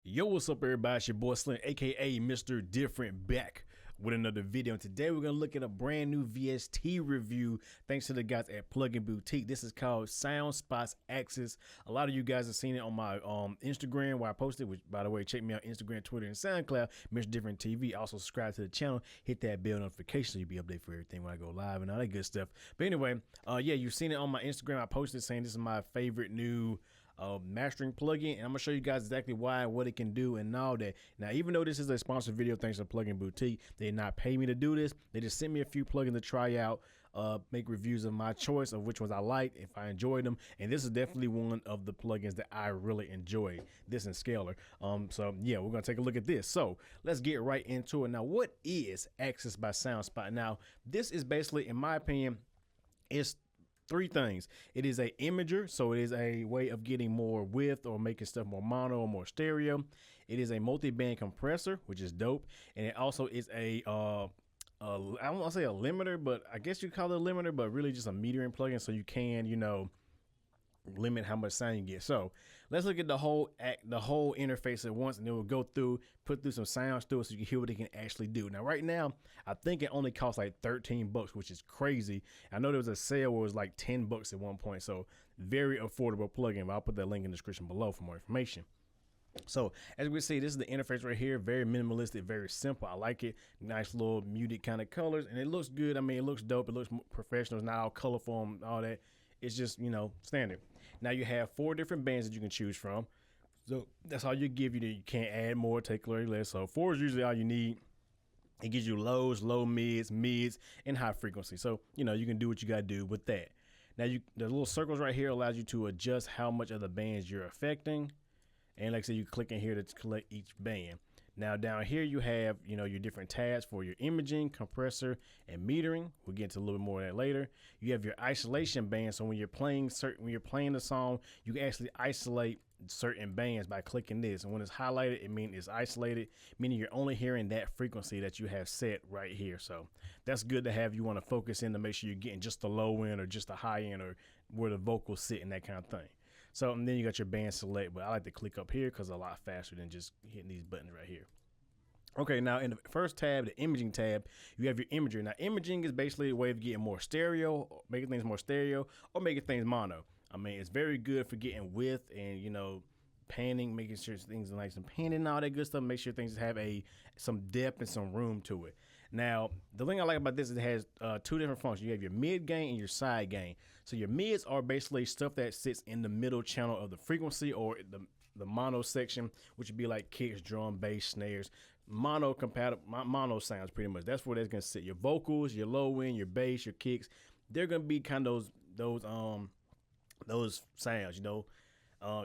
Yo, what's up everybody? It's your boy Slim, aka Mr. Different, back with another video. And today we're gonna look at a brand new VST review thanks to the guys at Plugin Boutique. This is called Soundspot's Axis. A lot of you guys have seen it on my Instagram where I posted, which by the way, check me out Instagram, Twitter, and SoundCloud, MrDifferentTV. Also subscribe to the channel, hit that bell notification so you'll be updated for everything when I go live and all that good stuff. But anyway, yeah, you've seen it on my Instagram. I posted saying this is my favorite new mastering plugin, and I'm gonna show you guys exactly why, what it can do, and all that. Now, even though this is a sponsored video thanks to Plugin Boutique, they did not pay me to do this. They just sent me a few plugins to try out, make reviews of my choice of which ones I liked, if I enjoyed them, and this is definitely one of the plugins that I really enjoy, this and Scalar. So yeah, we're gonna take a look at this. So let's get right into it. Now, what is Axis by Soundspot? Now, this is basically, in my opinion, it's three things. It is a imager, so it is a way of getting more width or making stuff more mono or more stereo. It is a multi-band compressor, which is dope, and it also is a I don't want to say a limiter, but I guess you call it a limiter, but really just a metering plugin, so you can, you know, limit how much sound you get. So let's look at the whole interface at once, and then we'll go through, put through some sounds through it so you can hear what it can actually do. Now, right now, I think it only costs like 13 bucks, which is crazy. I know there was a sale where it was like 10 bucks at one point, so very affordable plugin. But I'll put that link in the description below for more information. So as we can see, this is the interface right here. Very minimalistic, very simple. I like it. Nice little muted kind of colors, and it looks good. I mean, it looks dope. It looks professional. It's not all colorful and all that. It's just, you know, standard. Now you have 4 different bands that you can choose from. So that's all you give you. You can't add more, take away less. So 4 is usually all you need. It gives you lows, low mids, and high frequency. So, you know, you can do what you got to do with that. Now, the little circles right here allows you to adjust how much of the bands you're affecting. And like I said, you click in here to collect each band. Now down here you have, you know, your different tabs for your imaging, compressor, and metering. We'll get into a little bit more of that later. You have your isolation bands. So when you're playing the song, you can actually isolate certain bands by clicking this. And when it's highlighted, it means it's isolated, meaning you're only hearing that frequency that you have set right here. So that's good to have. You want to focus in to make sure you're getting just the low end or just the high end or where the vocals sit and that kind of thing. So, and then you got your band select, but I like to click up here because it's a lot faster than just hitting these buttons right here. Okay, now in the first tab, the imaging tab, you have your imager. Now, imaging is basically a way of getting more stereo, making things more stereo, or making things mono. I mean, it's very good for getting width and, you know, panning, making sure things are nice and panning and all that good stuff. Make sure things have some depth and some room to it. Now, the thing I like about this is it has 2 different functions. You have your mid gain and your side gain. So your mids are basically stuff that sits in the middle channel of the frequency or the mono section, which would be like kicks, drum, bass, snares, mono sounds pretty much. That's where that's gonna sit. Your vocals, your low end, your bass, your kicks, they're gonna be kind of those sounds, you know.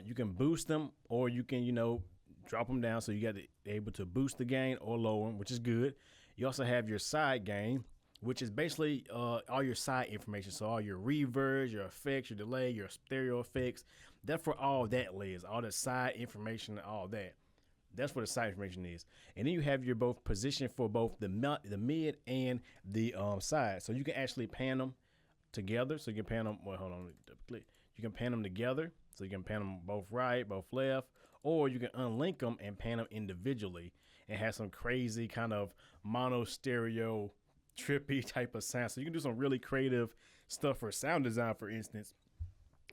You can boost them, or you can, you know, drop them down. So you got to be able to boost the gain or lower them, which is good. You also have your side gain, which is basically all your side information. So all your reverbs, your effects, your delay, your stereo effects. That's for all that layers, all the side information, all that. That's what the side information is. And then you have your both position for both the mid and the side. So you can actually pan them together. So you can pan them, well, hold on, click. You can pan them together. So you can pan them both right, both left, or you can unlink them and pan them individually and have some crazy kind of mono stereo trippy type of sound. So you can do some really creative stuff for sound design, for instance,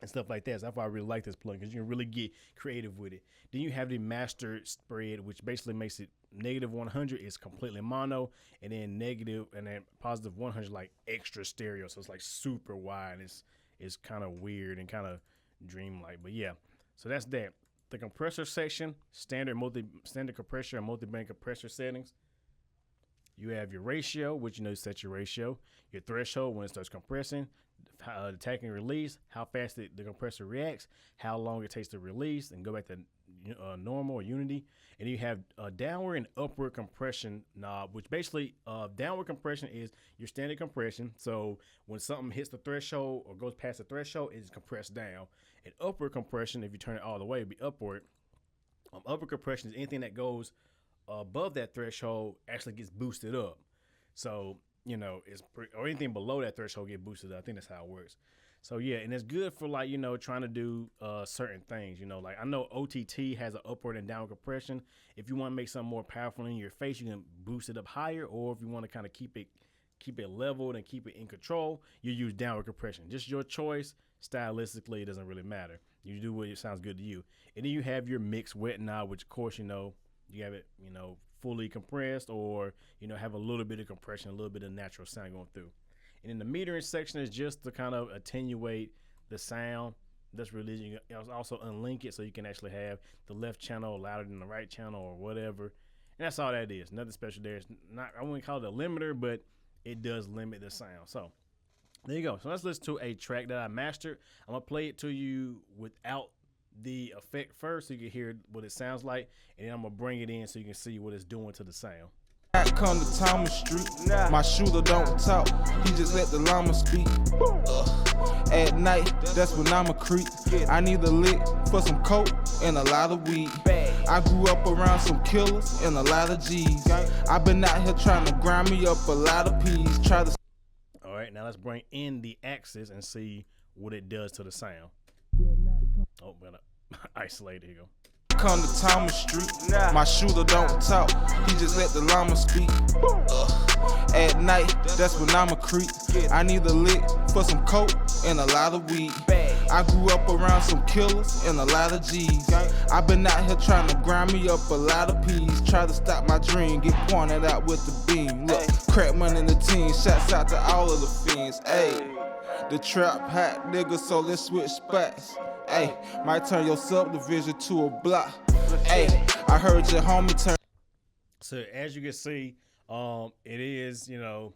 and stuff like that. So that's why I really like this plugin, because you can really get creative with it. Then you have the master spread, which basically makes it -100 is completely mono, and then negative and then positive 100 like extra stereo. So it's like super wide. It's kind of weird and kind of dreamlike, but yeah. So that's that. The compressor section, standard compressor and multi-band compressor settings. You have your ratio, which, you know, set your ratio, your threshold when it starts compressing, attacking and release, how fast the compressor reacts, how long it takes to release, and go back to normal or unity. And you have a downward and upward compression knob, which basically downward compression is your standard compression. So when something hits the threshold or goes past the threshold, it's compressed down. And upward compression, if you turn it all the way, it'd be upward. Upward compression is anything that goes above that threshold actually gets boosted up. So, you know, or anything below that threshold get boosted up. I think that's how it works. So yeah, and it's good for like, you know, trying to do certain things, you know, like I know OTT has an upward and downward compression. If you want to make something more powerful in your face, you can boost it up higher, or if you want to kind of keep it leveled and keep it in control, you use downward compression. Just your choice. Stylistically, it doesn't really matter. You do what sounds good to you. And then you have your mix wet now, which of course, you know, you have it, you know, fully compressed, or, you know, have a little bit of compression, a little bit of natural sound going through. And in the metering section is just to kind of attenuate the sound that's releasing. You can also unlink it so you can actually have the left channel louder than the right channel or whatever. And that's all that is. Nothing special there. It's not, I wouldn't call it a limiter, but it does limit the sound. So there you go. So let's listen to a track that I mastered. I'm going to play it to you without the effect first so you can hear what it sounds like. And then I'm going to bring it in so you can see what it's doing to the sound. I come to Thomas Street, my shooter don't talk, he just let the llama speak. At night, that's when I'm a creep. I need a lick for some coke and a lot of weed. I grew up around some killers and a lot of G's. I've been out here trying to grind me up a lot of P's. All right, now let's bring in the axis and see what it does to the sound. Oh, but isolate. Here you go. Come to Thomas Street, my shooter don't talk, he just let the llama speak. At night, that's when I'm a creep. I need a lick for some coke and a lot of weed. I grew up around some killers and a lot of G's. I've been out here trying to grind me up a lot of P's. Try to stop my dream, get pointed out with the beam. Look, crack money in the team, shouts out to all of the fiends. Ayy, the trap hot nigga, so let's switch spots. Ayy, might turn your subdivision to a block. Ayy, I heard your homie turn. So as you can see, it is, you know,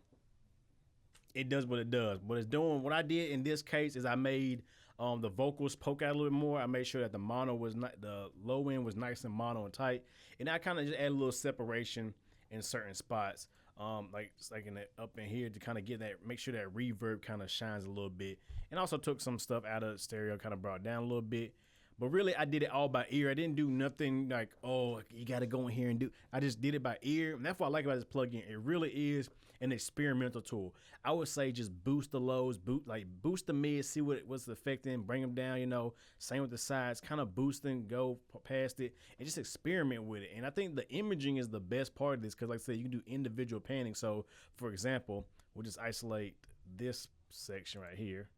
it does what it does. What it's doing, what I did in this case is I made the vocals poke out a little bit more. I made sure that the mono was not, the low end was nice and mono and tight. And I kind of just add a little separation in certain spots. Like in the, up in here to kind of get that, make sure that reverb kind of shines a little bit. And also took some stuff out of stereo, kind of brought it down a little bit. But really, I did it all by ear. I didn't do nothing like, oh, you got to go in here and do. I just did it by ear. And that's what I like about this plugin. It really is an experimental tool. I would say just boost the lows, boost the mids, see what's affecting, bring them down, you know, same with the sides, kind of boosting, go past it, and just experiment with it. And I think the imaging is the best part of this because, like I said, you can do individual panning. So, for example, we'll just isolate this section right here.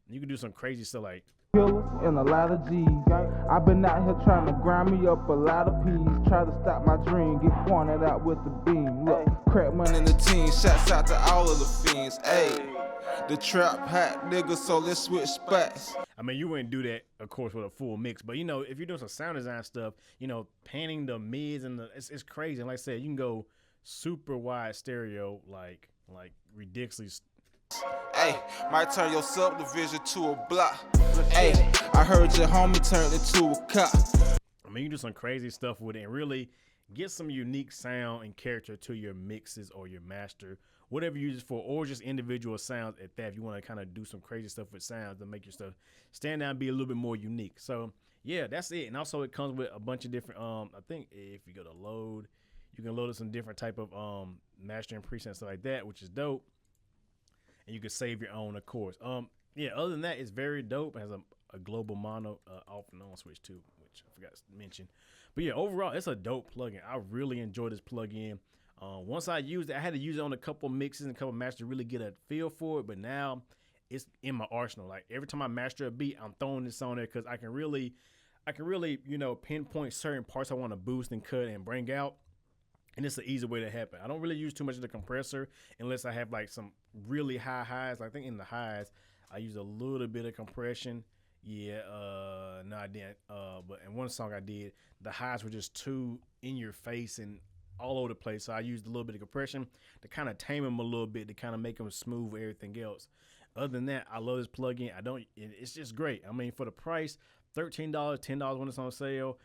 You can do some crazy stuff like killers and a lot of G's. I've been out here trying to grind me up a lot of P's. Try to stop my dream, get pointed out with the beam. Look, crack money in the team, shouts out to all of the fiends. Ayy, the trap hot nigga, so let's switch spots. I mean, you wouldn't do that, of course, with a full mix, but you know, if you're doing some sound design stuff, you know, panning the mids and it's crazy. And like I said, you can go super wide stereo, like ridiculously. Hey, might turn your subdivision to a block. Hey, I heard your homie turned into a cop. I mean, you do some crazy stuff with it and really get some unique sound and character to your mixes or your master, whatever you use it for, or just individual sounds at that. If you want to kind of do some crazy stuff with sounds to make your stuff stand out and be a little bit more unique. So yeah, that's it. And also it comes with a bunch of different, I think if you go to load, you can load some different type of mastering presets, stuff like that, which is dope. And you can save your own, of course. Yeah, other than that, it's very dope. It has a global mono off and on switch too, which I forgot to mention. But yeah, overall, it's a dope plugin. I really enjoy this plugin. Once I used it, I had to use it on a couple mixes and a couple masters to really get a feel for it. But now it's in my arsenal. Like every time I master a beat, I'm throwing this on there because I can really, you know, pinpoint certain parts I want to boost and cut and bring out. And it's an easy way to happen. I don't really use too much of the compressor unless I have like some really high highs. I think in the highs, I use a little bit of compression. Yeah, no, I didn't. But in one song I did, the highs were just too in your face and all over the place. So I used a little bit of compression to kind of tame them a little bit to kind of make them smooth with everything else. Other than that, I love this plugin. It's just great. I mean, for the price, $13, $10 when it's on sale.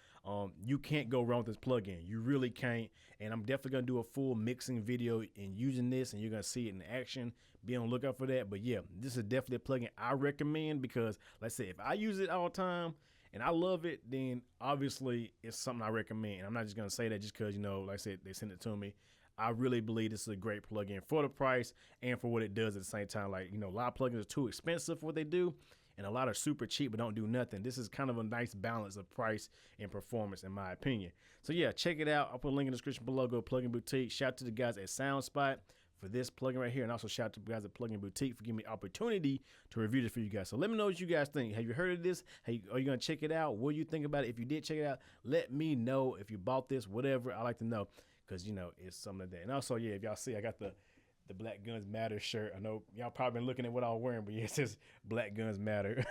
You can't go wrong with this plugin. You really can't. And I'm definitely going to do a full mixing video in using this, and you're going to see it in action. Be on the lookout for that. But yeah, this is definitely a plugin I recommend because, like I said, if I use it all the time and I love it, then obviously it's something I recommend. And I'm not just going to say that just because, you know, like I said, they sent it to me. I really believe this is a great plugin for the price and for what it does at the same time. Like, you know, a lot of plugins are too expensive for what they do, and a lot are super cheap but don't do nothing. This is kind of a nice balance of price and performance, in my opinion. So yeah, check it out. I'll put a link in the description below. Go Plugin Boutique. Shout out to the guys at Soundspot for this plugin right here, and also shout out to the guys at Plugin Boutique for giving me the opportunity to review this for you guys. So let me know what you guys think. Have you heard of this? Are you gonna check it out? What do you think about it? If you did check it out, let me know. If you bought this, whatever, I like to know, because you know it's something like that. And also, yeah, if y'all see, I got the Black Guns Matter shirt. I know y'all probably been looking at what I'm wearing, but yeah, it says Black Guns Matter.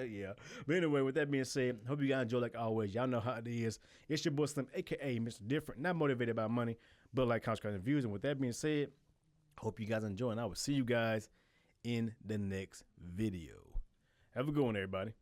Yeah. But anyway, with that being said, hope you guys enjoy like always. Y'all know how it is. It's your boy Slim, aka Mr. Different, not motivated by money, but like consequences and views. And with that being said, hope you guys enjoy, and I will see you guys in the next video. Have a good one, everybody.